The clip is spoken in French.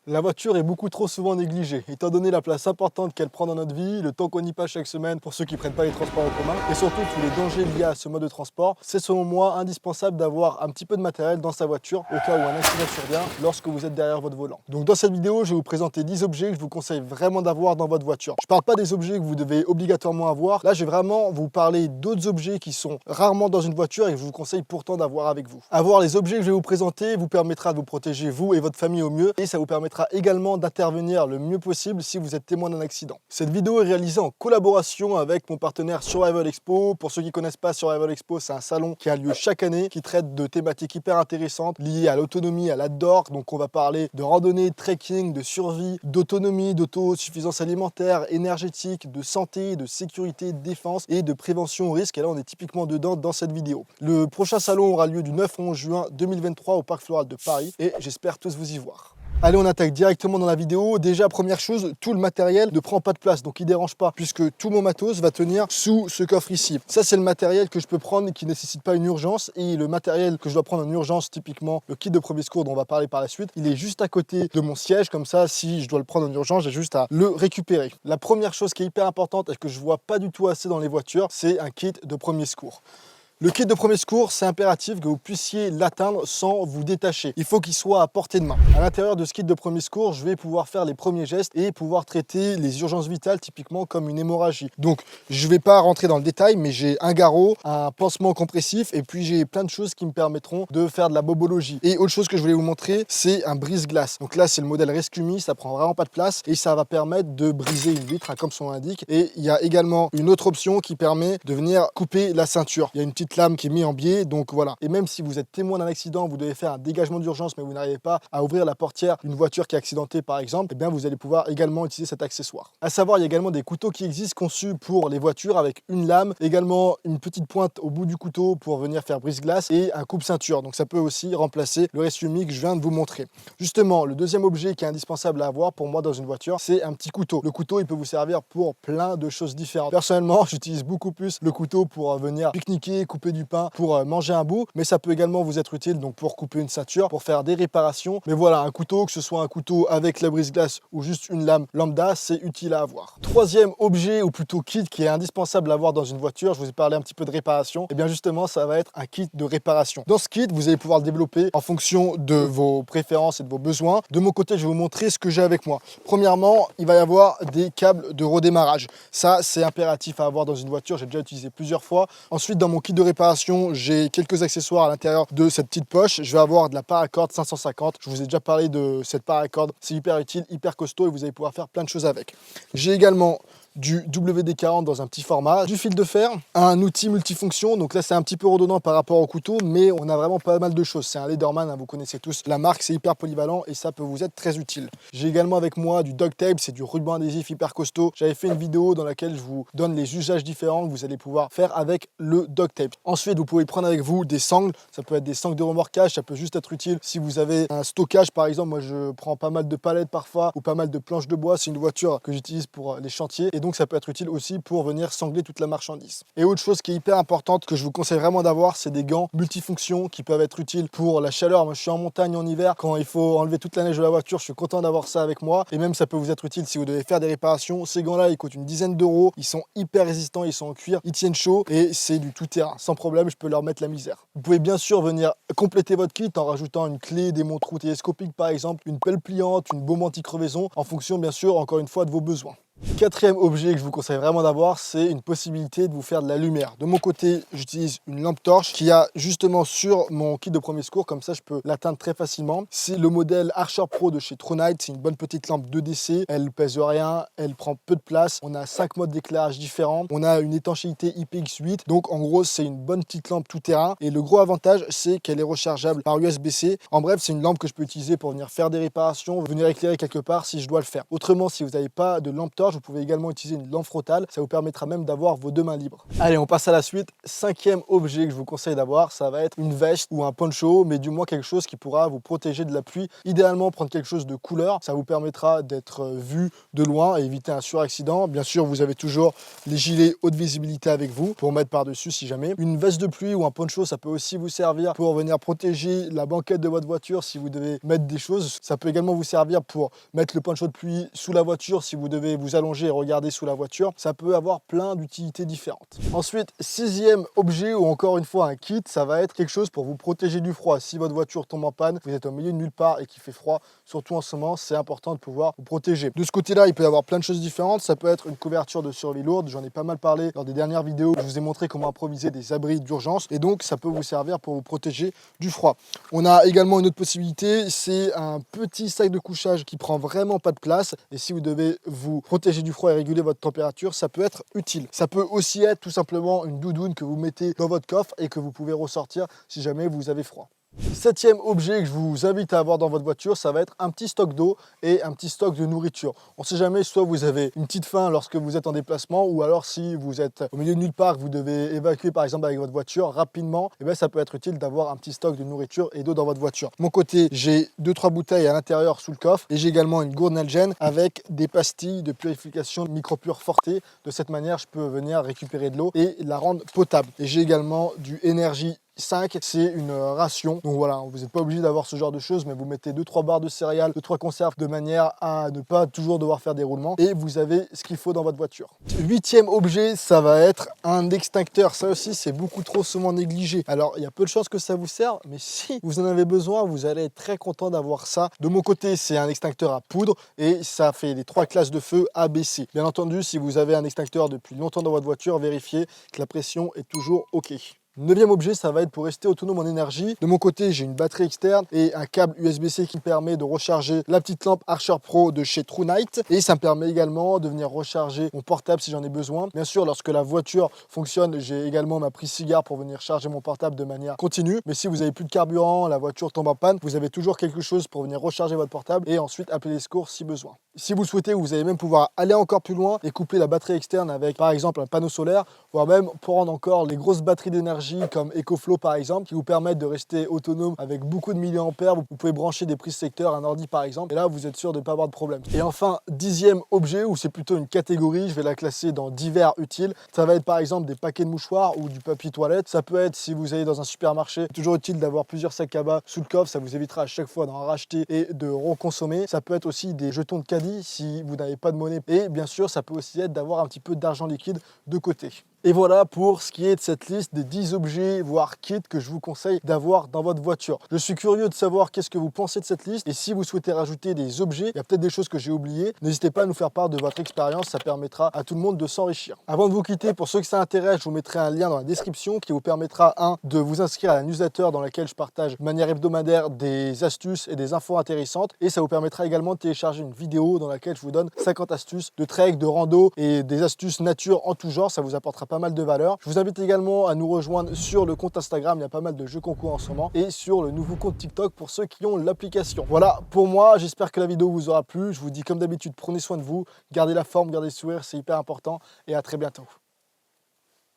La voiture est beaucoup trop souvent négligée, étant donné la place importante qu'elle prend dans notre vie, le temps qu'on y passe chaque semaine pour ceux qui ne prennent pas les transports en commun, et surtout tous les dangers liés à ce mode de transport. C'est selon moi indispensable d'avoir un petit peu de matériel dans sa voiture au cas où un accident survient lorsque vous êtes derrière votre volant. Donc dans cette vidéo, je vais vous présenter 10 objets que je vous conseille vraiment d'avoir dans votre voiture. Je ne parle pas des objets que vous devez obligatoirement avoir, là je vais vraiment vous parler d'autres objets qui sont rarement dans une voiture et que je vous conseille pourtant d'avoir avec vous. Avoir les objets que je vais vous présenter vous permettra de vous protéger vous et votre famille au mieux, et ça vous permettra également d'intervenir le mieux possible si vous êtes témoin d'un accident. Cette vidéo est réalisée en collaboration avec mon partenaire Survival Expo. Pour ceux qui ne connaissent pas, Survival Expo, c'est un salon qui a lieu chaque année, qui traite de thématiques hyper intéressantes liées à l'autonomie, à l'outdoor. Donc on va parler de randonnée, de trekking, de survie, d'autonomie, d'autosuffisance alimentaire, énergétique, de santé, de sécurité, de défense et de prévention au risque. Et là, on est typiquement dedans dans cette vidéo. Le prochain salon aura lieu du 9 au 11 juin 2023 au Parc Floral de Paris et j'espère tous vous y voir. Allez, on attaque directement dans la vidéo. Déjà, première chose, tout le matériel ne prend pas de place, donc il ne dérange pas, puisque tout mon matos va tenir sous ce coffre ici. Ça, c'est le matériel que je peux prendre et qui ne nécessite pas une urgence. Et le matériel que je dois prendre en urgence, typiquement le kit de premier secours dont on va parler par la suite, il est juste à côté de mon siège. Comme ça, si je dois le prendre en urgence, j'ai juste à le récupérer. La première chose qui est hyper importante et que je vois pas du tout assez dans les voitures, c'est un kit de premier secours. Le kit de premier secours, c'est impératif que vous puissiez l'atteindre sans vous détacher. Il faut qu'il soit à portée de main. À l'intérieur de ce kit de premier secours, je vais pouvoir faire les premiers gestes et pouvoir traiter les urgences vitales, typiquement comme une hémorragie. Donc, je ne vais pas rentrer dans le détail, mais j'ai un garrot, un pansement compressif et puis j'ai plein de choses qui me permettront de faire de la bobologie. Et autre chose que je voulais vous montrer, c'est un brise-glace. Donc là, c'est le modèle Rescue Me, ça prend vraiment pas de place et ça va permettre de briser une vitre, comme son nom l'indique. Et il y a également une autre option qui permet de venir couper la ceinture. Il y a une petite lame qui est mise en biais, donc voilà. Et même si vous êtes témoin d'un accident, vous devez faire un dégagement d'urgence, mais vous n'arrivez pas à ouvrir la portière d'une voiture qui est accidentée par exemple, et bien vous allez pouvoir également utiliser cet accessoire. À savoir, il y a également des couteaux qui existent conçus pour les voitures avec une lame, également une petite pointe au bout du couteau pour venir faire brise-glace et un coupe-ceinture. Donc ça peut aussi remplacer le Rescue Me que je viens de vous montrer. Justement, le deuxième objet qui est indispensable à avoir pour moi dans une voiture, c'est un petit couteau. Le couteau, il peut vous servir pour plein de choses différentes. Personnellement, j'utilise beaucoup plus le couteau pour venir pique-niquer, couper du pain, pour manger un bout, mais ça peut également vous être utile donc pour couper une ceinture, pour faire des réparations. Mais voilà, un couteau, que ce soit un couteau avec la brise-glace ou juste une lame lambda, c'est utile à avoir. Troisième objet, ou plutôt kit, qui est indispensable à avoir dans une voiture, je vous ai parlé un petit peu de réparation, et bien justement ça va être un kit de réparation. Dans ce kit, vous allez pouvoir le développer en fonction de vos préférences et de vos besoins. De mon côté, je vais vous montrer ce que j'ai avec moi. Premièrement, il va y avoir des câbles de redémarrage. Ça, c'est impératif à avoir dans une voiture, j'ai déjà utilisé plusieurs fois. Ensuite, dans mon kit de réparation, j'ai quelques accessoires à l'intérieur de cette petite poche. Je vais avoir de la paracord 550. Je vous ai déjà parlé de cette paracord. C'est hyper utile, hyper costaud et vous allez pouvoir faire plein de choses avec. J'ai également du WD-40 dans un petit format, du fil de fer, un outil multifonction. Donc là, c'est un petit peu redondant par rapport au couteau, mais on a vraiment pas mal de choses. C'est un Leatherman, vous connaissez tous la marque, c'est hyper polyvalent et ça peut vous être très utile. J'ai également avec moi du duct tape, c'est du ruban adhésif hyper costaud. J'avais fait une vidéo dans laquelle je vous donne les usages différents que vous allez pouvoir faire avec le duct tape. Ensuite, vous pouvez prendre avec vous des sangles. Ça peut être des sangles de remorquage, ça peut juste être utile si vous avez un stockage par exemple. Moi, je prends pas mal de palettes parfois ou pas mal de planches de bois. C'est une voiture que j'utilise pour les chantiers. Et donc ça peut être utile aussi pour venir sangler toute la marchandise. Et autre chose qui est hyper importante que je vous conseille vraiment d'avoir, c'est des gants multifonctions qui peuvent être utiles pour la chaleur. Moi je suis en montagne en hiver, quand il faut enlever toute la neige de la voiture, je suis content d'avoir ça avec moi. Et même ça peut vous être utile si vous devez faire des réparations. Ces gants là, ils coûtent une dizaine d'euros, ils sont hyper résistants, ils sont en cuir, ils tiennent chaud et c'est du tout terrain. Sans problème, je peux leur mettre la misère. Vous pouvez bien sûr venir compléter votre kit en rajoutant une clé, des montres télescopiques par exemple, une pelle pliante, une baume anti-crevaison, en fonction bien sûr encore une fois de vos besoins. Quatrième objet que je vous conseille vraiment d'avoir, c'est une possibilité de vous faire de la lumière. De mon côté, j'utilise une lampe torche qui a justement sur mon kit de premier secours, comme ça je peux l'atteindre très facilement. C'est le modèle Archer Pro de chez Tronite, c'est une bonne petite lampe 2DC, elle pèse rien, elle prend peu de place, on a 5 modes d'éclairage différents, on a une étanchéité IPX8, donc en gros c'est une bonne petite lampe tout terrain et le gros avantage c'est qu'elle est rechargeable par USB-C. En bref, c'est une lampe que je peux utiliser pour venir faire des réparations, venir éclairer quelque part si je dois le faire. Autrement, si vous n'avez pas de lampe torche, charge. Vous pouvez également utiliser une lampe frontale, ça vous permettra même d'avoir vos 2 mains libres. Allez, on passe à la suite. 5e objet que je vous conseille d'avoir, ça va être une veste ou un poncho, mais du moins quelque chose qui pourra vous protéger de la pluie. Idéalement, prendre quelque chose de couleur, ça vous permettra d'être vu de loin et éviter un suraccident. Bien sûr, vous avez toujours les gilets haute visibilité avec vous pour mettre par-dessus si jamais. Une veste de pluie ou un poncho, ça peut aussi vous servir pour venir protéger la banquette de votre voiture si vous devez mettre des choses. Ça peut également vous servir pour mettre le poncho de pluie sous la voiture si vous devez vous allonger et regarder sous la voiture. Ça peut avoir plein d'utilités différentes. Ensuite, 6e objet ou encore une fois un kit, ça va être quelque chose pour vous protéger du froid. Si votre voiture tombe en panne, vous êtes au milieu de nulle part et qu'il fait froid, surtout en ce moment, c'est important de pouvoir vous protéger. De ce côté-là, il peut y avoir plein de choses différentes. Ça peut être une couverture de survie lourde. J'en ai pas mal parlé dans des dernières vidéos. Je vous ai montré comment improviser des abris d'urgence et donc ça peut vous servir pour vous protéger du froid. On a également une autre possibilité, c'est un petit sac de couchage qui prend vraiment pas de place et si vous devez vous protéger du froid et réguler votre température, ça peut être utile. Ça peut aussi être tout simplement une doudoune que vous mettez dans votre coffre et que vous pouvez ressortir si jamais vous avez froid. 7e objet que je vous invite à avoir dans votre voiture, ça va être un petit stock d'eau et un petit stock de nourriture. On ne sait jamais, soit vous avez une petite faim lorsque vous êtes en déplacement ou alors si vous êtes au milieu de nulle part, que vous devez évacuer par exemple avec votre voiture rapidement, et bien ça peut être utile d'avoir un petit stock de nourriture et d'eau dans votre voiture. De mon côté, j'ai 2-3 bouteilles à l'intérieur sous le coffre et j'ai également une gourde Nalgene avec des pastilles de purification micro-pure Forte. De cette manière, je peux venir récupérer de l'eau et la rendre potable. Et j'ai également du Energy 5, c'est une ration. Donc voilà, vous n'êtes pas obligé d'avoir ce genre de choses, mais vous mettez 2-3 barres de céréales, 2-3 conserves de manière à ne pas toujours devoir faire des roulements et vous avez ce qu'il faut dans votre voiture. 8e objet, ça va être un extincteur. Ça aussi, c'est beaucoup trop souvent négligé. Alors, il y a peu de chances que ça vous serve, mais si vous en avez besoin, vous allez être très content d'avoir ça. De mon côté, c'est un extincteur à poudre et ça fait les 3 classes de feu A, B, C. Bien entendu, si vous avez un extincteur depuis longtemps dans votre voiture, vérifiez que la pression est toujours OK. 9e objet, ça va être pour rester autonome en énergie. De mon côté, j'ai une batterie externe et un câble USB-C qui me permet de recharger la petite lampe Archer Pro de chez TrueNight. Et ça me permet également de venir recharger mon portable si j'en ai besoin. Bien sûr, lorsque la voiture fonctionne, j'ai également ma prise cigare pour venir charger mon portable de manière continue. Mais si vous n'avez plus de carburant, la voiture tombe en panne, vous avez toujours quelque chose pour venir recharger votre portable et ensuite appeler les secours si besoin. Si vous le souhaitez, vous allez même pouvoir aller encore plus loin et coupler la batterie externe avec par exemple un panneau solaire, voire même prendre encore les grosses batteries d'énergie comme EcoFlow par exemple, qui vous permettent de rester autonome avec beaucoup de milliampères. Vous pouvez brancher des prises secteurs, un ordi par exemple, et là vous êtes sûr de ne pas avoir de problème. Et enfin, 10e objet, ou c'est plutôt une catégorie, je vais la classer dans divers utiles. Ça va être par exemple des paquets de mouchoirs ou du papier toilette. Ça peut être si vous allez dans un supermarché, c'est toujours utile d'avoir plusieurs sacs à bas sous le coffre, ça vous évitera à chaque fois d'en racheter et de reconsommer. Ça peut être aussi des jetons de caddie si vous n'avez pas de monnaie. Et bien sûr, ça peut aussi être d'avoir un petit peu d'argent liquide de côté. Et voilà pour ce qui est de cette liste des 10 objets, voire kits que je vous conseille d'avoir dans votre voiture. Je suis curieux de savoir qu'est-ce que vous pensez de cette liste et si vous souhaitez rajouter des objets, il y a peut-être des choses que j'ai oubliées, n'hésitez pas à nous faire part de votre expérience, ça permettra à tout le monde de s'enrichir. Avant de vous quitter, pour ceux que ça intéresse, je vous mettrai un lien dans la description qui vous permettra, de vous inscrire à la newsletter dans laquelle je partage de manière hebdomadaire des astuces et des infos intéressantes et ça vous permettra également de télécharger une vidéo dans laquelle je vous donne 50 astuces de trek, de rando et des astuces nature en tout genre, ça vous apportera pas mal de valeur. Je vous invite également à nous rejoindre sur le compte Instagram, il y a pas mal de jeux concours en ce moment, et sur le nouveau compte TikTok pour ceux qui ont l'application. Voilà pour moi, j'espère que la vidéo vous aura plu. Je vous dis comme d'habitude, prenez soin de vous, gardez la forme, gardez le sourire, c'est hyper important, et à très bientôt.